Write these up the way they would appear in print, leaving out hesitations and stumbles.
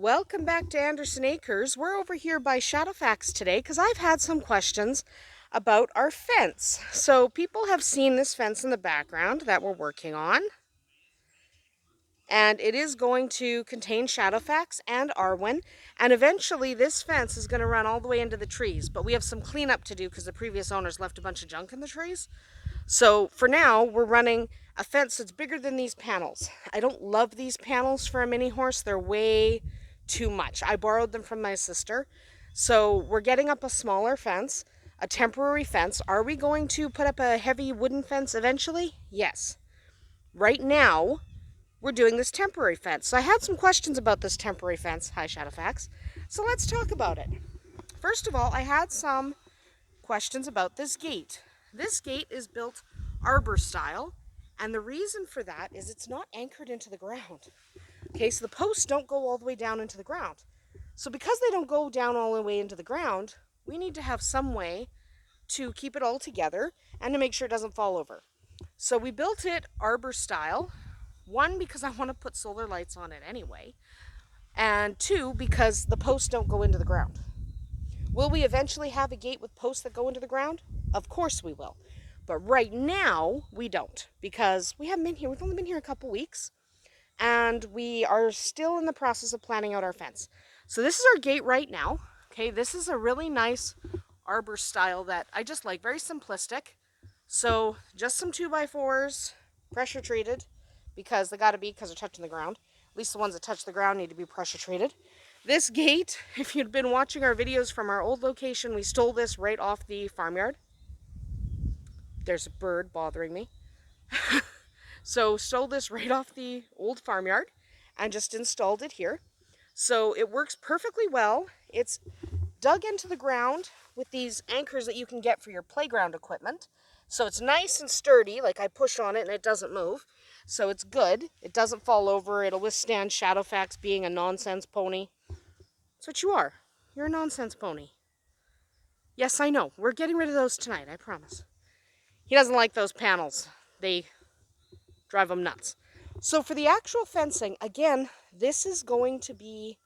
Welcome back to Andersen Acres. We're over here by Shadowfax today because I've had some questions about our fence. So people have seen this fence in the background that we're working on. And it is going to contain Shadowfax and Arwen. And eventually this fence is going to run all the way into the trees. But we have some cleanup to do because the previous owners left a bunch of junk in the trees. So for now, we're running a fence that's bigger than these panels. I don't love these panels for a mini horse. They're way too much. I borrowed them from my sister. So we're getting up a smaller fence, a temporary fence. Are we going to put up a heavy wooden fence eventually? Yes. Right now, we're doing this temporary fence. So I had some questions about this temporary fence. Hi, Shadowfax. So let's talk about it. First of all, I had some questions about this gate. This gate is built arbor style, and the reason for that is it's not anchored into the ground. Okay, so the posts don't go all the way down into the ground. So because they don't go down all the way into the ground, we need to have some way to keep it all together and to make sure it doesn't fall over. So we built it arbor style. One, because I want to put solar lights on it anyway. And two, because the posts don't go into the ground. Will we eventually have a gate with posts that go into the ground? Of course we will. But right now, we don't, because we haven't been here. We've only been here a couple weeks, and we are still in the process of planning out our fence. So this is our gate right now. Okay, this is a really nice arbor style that I just like, very simplistic. So just some 2x4s, pressure treated, because they gotta be, because they're touching the ground. At least the ones that touch the ground need to be pressure treated. This gate, if you'd been watching our videos from our old location, we stole this right off the farmyard. There's a bird bothering me. So stole this right off the old farmyard and just installed it here. So it works perfectly well. It's dug into the ground with these anchors that you can get for your playground equipment. So it's nice and sturdy, like I push on it and it doesn't move. So it's good. It doesn't fall over. It'll withstand Shadowfax being a nonsense pony. That's what you are. You're a nonsense pony. Yes, I know. We're getting rid of those tonight, I promise. He doesn't like those panels. They drive him nuts. So for the actual fencing, again, this is going to be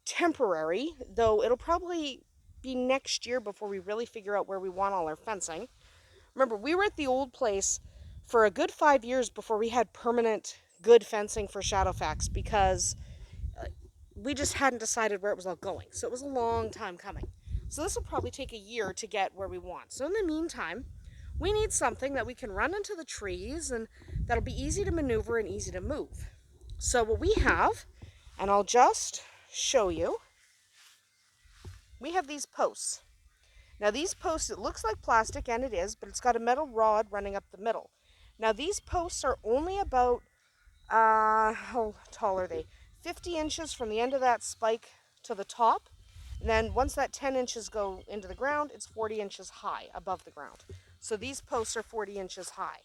temporary, though it'll probably be next year before we really figure out where we want all our fencing. Remember, we were at the old place for a good 5 years before we had permanent good fencing for Shadowfax, because we just hadn't decided where it was all going. So it was a long time coming. So this will probably take a year to get where we want. So in the meantime, we need something that we can run into the trees and that'll be easy to maneuver and easy to move. So what we have, and I'll just show you, we have these posts. Now these posts, it looks like plastic, and it is, but it's got a metal rod running up the middle. Now these posts are only about, how tall are they? 50 inches from the end of that spike to the top. And then once that 10 inches go into the ground, it's 40 inches high above the ground. So these posts are 40 inches high.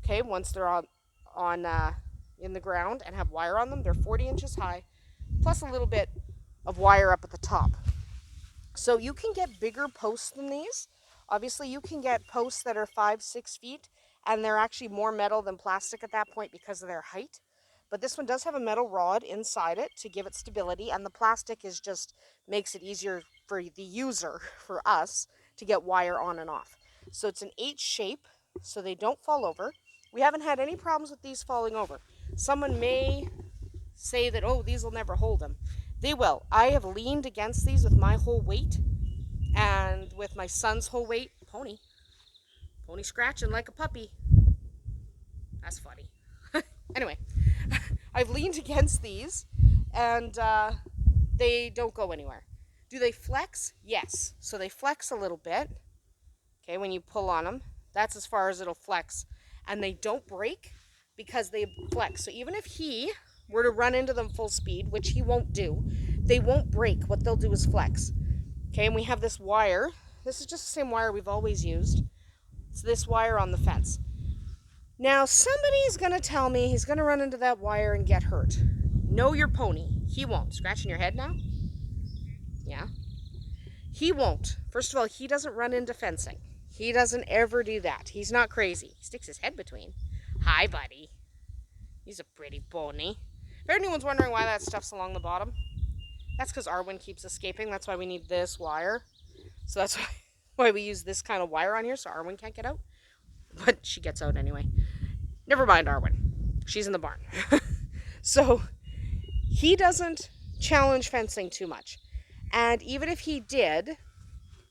Okay, once they're in the ground and have wire on them, they're 40 inches high, plus a little bit of wire up at the top. So you can get bigger posts than these. Obviously, you can get posts that are 5-6 feet, and they're actually more metal than plastic at that point because of their height. But this one does have a metal rod inside it to give it stability, and the plastic is just makes it easier for the user, for us, to get wire on and off. So it's an H shape, so they don't fall over. We haven't had any problems with these falling over. Someone may say that, oh, these will never hold them. They will. I have leaned against these with my whole weight and with my son's whole weight. Pony scratching like a puppy. That's funny. Anyway, I've leaned against these and they don't go anywhere. Do they flex? Yes. So they flex a little bit. Okay, when you pull on them, that's as far as it'll flex. And they don't break because they flex. So even if he were to run into them full speed, which he won't do, they won't break. What they'll do is flex. Okay, and we have this wire. This is just the same wire we've always used. It's this wire on the fence. Now, somebody's going to tell me he's going to run into that wire and get hurt. Know your pony. He won't. Scratching your head now? Yeah. He won't. First of all, he doesn't run into fencing. He doesn't ever do that. He's not crazy. He sticks his head between. Hi, buddy. He's a pretty pony. If anyone's wondering why that stuff's along the bottom, That's because Arwen keeps escaping. That's why we need this wire. So that's why we use this kind of wire on here so Arwen can't get out. But she gets out anyway. Never mind Arwen. She's in the barn. So he doesn't challenge fencing too much. And even if he did,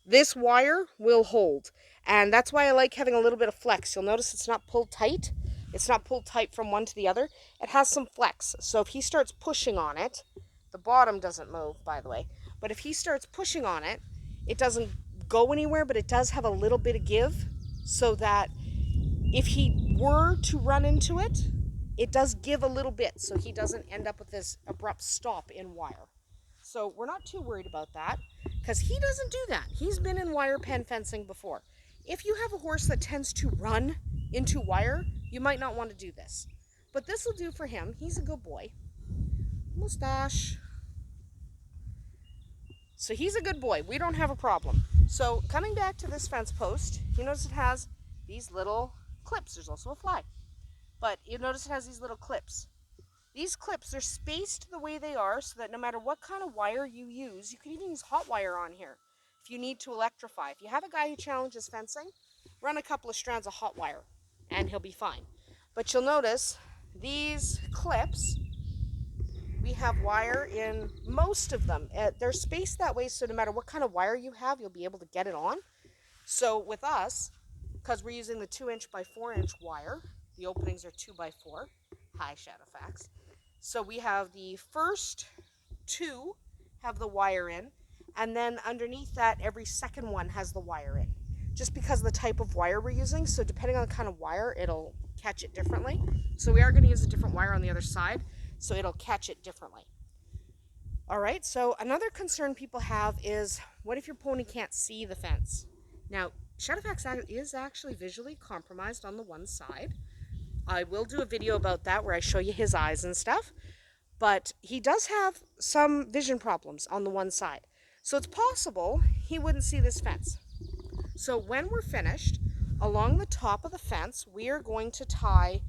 this wire will hold. And that's why I like having a little bit of flex. You'll notice it's not pulled tight. It's not pulled tight from one to the other. It has some flex. So if he starts pushing on it, the bottom doesn't move, by the way. But if he starts pushing on it, it doesn't go anywhere, but it does have a little bit of give so that if he were to run into it, it does give a little bit so he doesn't end up with this abrupt stop in wire. So we're not too worried about that because he doesn't do that. He's been in wire pen fencing before. If you have a horse that tends to run into wire, you might not want to do this. But this will do for him. He's a good boy. Mustache. So he's a good boy. We don't have a problem. So coming back to this fence post, you notice it has these little clips. There's also a fly. But you notice it has these little clips. These clips are spaced the way they are so that no matter what kind of wire you use, you can even use hot wire on here if you need to electrify. If you have a guy who challenges fencing, run a couple of strands of hot wire and he'll be fine. But you'll notice these clips, we have wire in most of them. They're spaced that way so no matter what kind of wire you have, you'll be able to get it on. So with us, because we're using the 2" by 4" wire, the openings are 2 by 4. Hi, Shadowfax. So we have the first 2 have the wire in, and then underneath that, every second one has the wire in. Just because of the type of wire we're using, so depending on the kind of wire, it'll catch it differently. So we are going to use a different wire on the other side, so it'll catch it differently. All right, so another concern people have is, what if your pony can't see the fence? Now, Shadowfax is actually visually compromised on the one side. I will do a video about that where I show you his eyes and stuff, but he does have some vision problems on the one side. So it's possible he wouldn't see this fence. So when we're finished, along the top of the fence, we are going to tie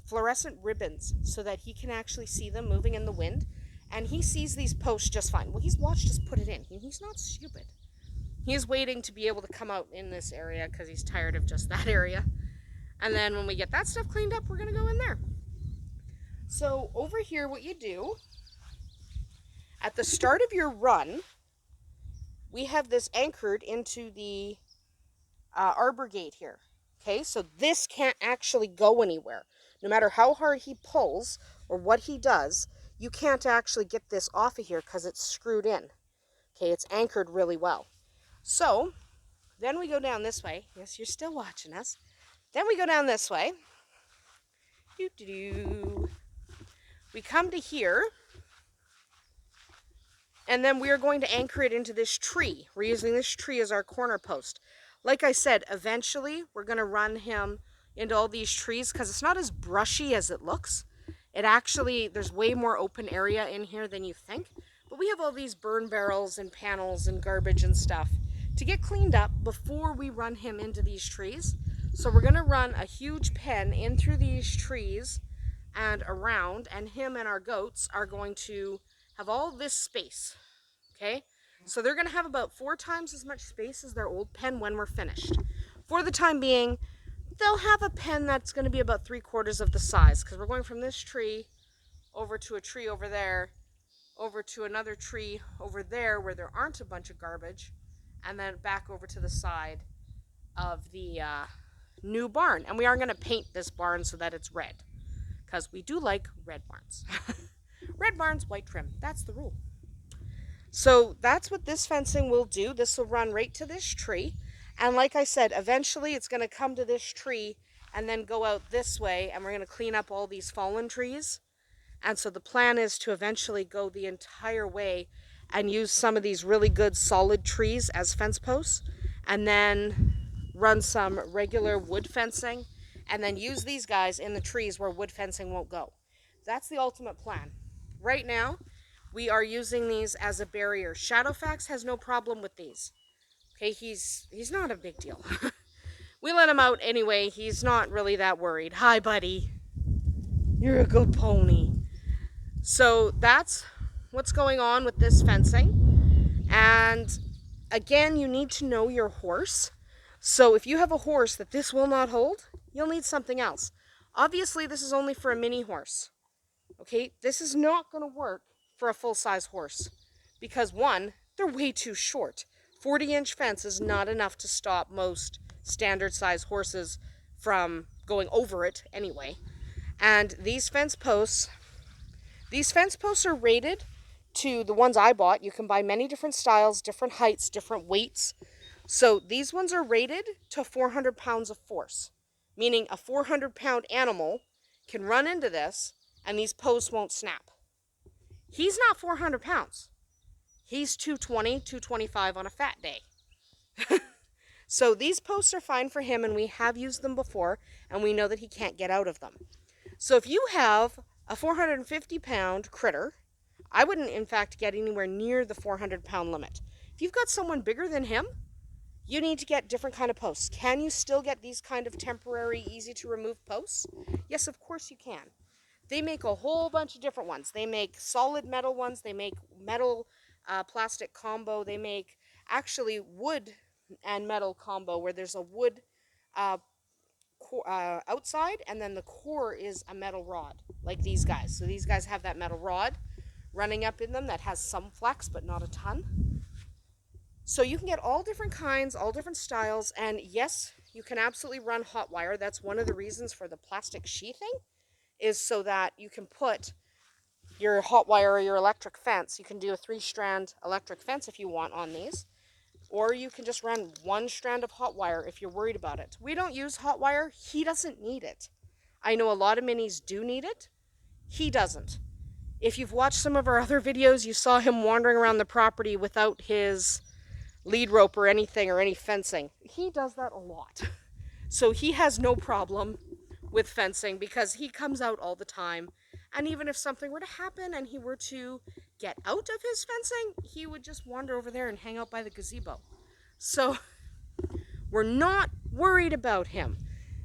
fluorescent ribbons so that he can actually see them moving in the wind. And he sees these posts just fine. Well, he's watched us put it in. He's not stupid. He's waiting to be able to come out in this area because he's tired of just that area. And then when we get that stuff cleaned up, we're going to go in there. So over here, what you do, at the start of your run, we have this anchored into the arbor gate here. Okay, so this can't actually go anywhere. No matter how hard he pulls or what he does, you can't actually get this off of here because it's screwed in. Okay, it's anchored really well. So then we go down this way. Yes, you're still watching us. Then we go down this way. We come to here. And then we are going to anchor it into this tree. We're using this tree as our corner post. Like I said, eventually we're going to run him into all these trees because it's not as brushy as it looks. It actually, there's way more open area in here than you think. But we have all these burn barrels and panels and garbage and stuff to get cleaned up before we run him into these trees. So we're going to run a huge pen in through these trees and around, and him and our goats are going to have all this space. Okay, so they're going to have about 4 times as much space as their old pen when we're finished. For the time being, they'll have a pen that's going to be about 3/4 of the size because we're going from this tree over to a tree over there, over to another tree over there where there aren't a bunch of garbage, and then back over to the side of the new barn. And we are going to paint this barn so that it's red because we do like red barns. Red barns, white trim. That's the rule. So that's what this fencing will do. This will run right to this tree. And like I said, eventually it's going to come to this tree and then go out this way. And we're going to clean up all these fallen trees. And so the plan is to eventually go the entire way and use some of these really good solid trees as fence posts. And then run some regular wood fencing. And then use these guys in the trees where wood fencing won't go. That's the ultimate plan. Right now, we are using these as a barrier. Shadowfax has no problem with these. Okay, he's not a big deal. We let him out anyway. He's not really that worried. Hi, buddy. You're a good pony. So that's what's going on with this fencing. And again, you need to know your horse. So if you have a horse that this will not hold, you'll need something else. Obviously, this is only for a mini horse. Okay, this is not going to work for a full-size horse because one, they're way too short. 40-inch fence is not enough to stop most standard-size horses from going over it anyway. And these fence posts are rated to the ones I bought. You can buy many different styles, different heights, different weights. So these ones are rated to 400 pounds of force, meaning a 400-pound animal can run into this and these posts won't snap. He's not 400 pounds. He's 220, 225 on a fat day. So these posts are fine for him, and we have used them before, and we know that he can't get out of them. So if you have a 450-pound critter, I wouldn't, in fact, get anywhere near the 400-pound limit. If you've got someone bigger than him, you need to get different kind of posts. Can you still get these kind of temporary, easy-to-remove posts? Yes, of course you can. They make a whole bunch of different ones. They make solid metal ones. They make metal plastic combo. They make actually wood and metal combo where there's a wood outside and then the core is a metal rod like these guys. So these guys have that metal rod running up in them that has some flex but not a ton. So you can get all different kinds, all different styles, and yes, you can absolutely run hot wire. That's one of the reasons for the plastic sheathing, is so that you can put your hot wire or your electric fence. You can do a 3-strand electric fence if you want on these, or you can just run 1 strand of hot wire if you're worried about it. We don't use hot wire. He doesn't need it. I know a lot of minis do need it. He doesn't. If you've watched some of our other videos, you saw him wandering around the property without his lead rope or anything or any fencing. He does that a lot. So he has no problem with fencing because he comes out all the time. And even if something were to happen and he were to get out of his fencing, he would just wander over there and hang out by the gazebo. So we're not worried about him.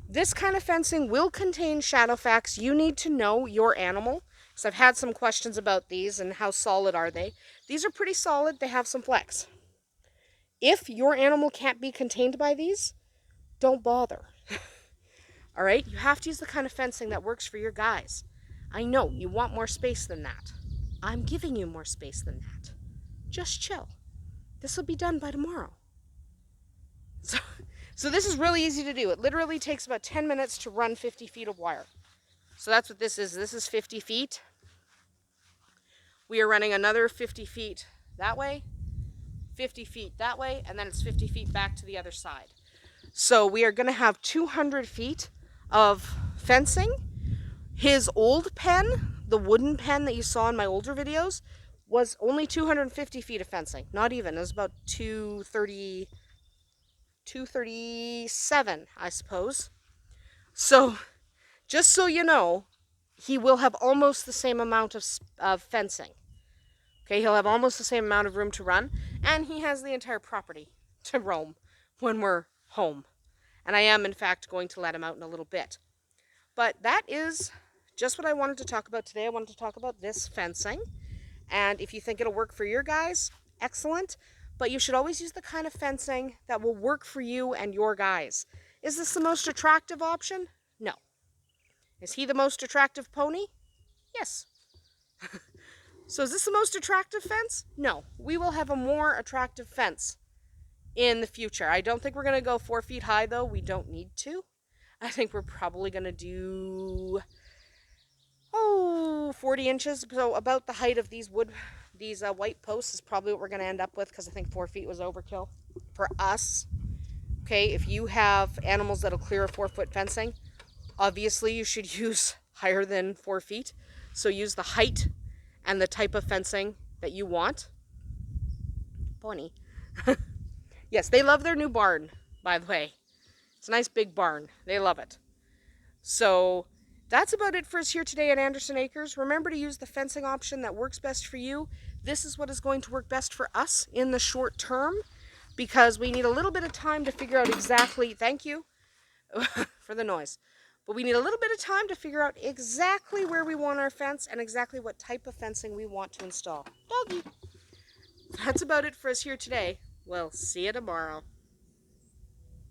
This kind of fencing will contain shadow facts. You need to know your animal. So I've had some questions about these and how solid are they. These are pretty solid. They have some flex. If your animal can't be contained by these, don't bother. All right? You have to use the kind of fencing that works for your guys. I know you want more space than that. I'm giving you more space than that. Just chill. This will be done by tomorrow. So this is really easy to do. It literally takes about 10 minutes to run 50 feet of wire. So that's what this is. This is 50 feet. We are running another 50 feet that way, 50 feet that way, and then it's 50 feet back to the other side. So we are going to have 200 feet of fencing. His old pen, the wooden pen that you saw in my older videos, was only 250 feet of fencing. Not even. It was about 237, I suppose. So, just so you know, he will have almost the same amount of fencing. Okay, he'll have almost the same amount of room to run, and he has the entire property to roam when we're home. And I am, in fact, going to let him out in a little bit. But that is just what I wanted to talk about today. I wanted to talk about this fencing. And if you think it'll work for your guys, excellent. But you should always use the kind of fencing that will work for you and your guys. Is this the most attractive option? No. Is he the most attractive pony? Yes. So is this the most attractive fence? No. We will have a more attractive fence in the future. I don't think we're going to go 4 feet high, though. We don't need to. I think we're probably going to do 40 inches. So about the height of these white posts is probably what we're going to end up with, because I think 4 feet was overkill for us. Okay, if you have animals that'll clear a 4-foot fencing, obviously you should use higher than 4 feet. So use the height and the type of fencing that you want. Pony. Yes, they love their new barn, by the way. It's a nice big barn. They love it. So that's about it for us here today at Andersen Acres. Remember to use the fencing option that works best for you. This is what is going to work best for us in the short term, because we need a little bit of time to figure out exactly, thank you for the noise. But we need a little bit of time to figure out exactly where we want our fence and exactly what type of fencing we want to install. Doggy. That's about it for us here today. We'll see you tomorrow.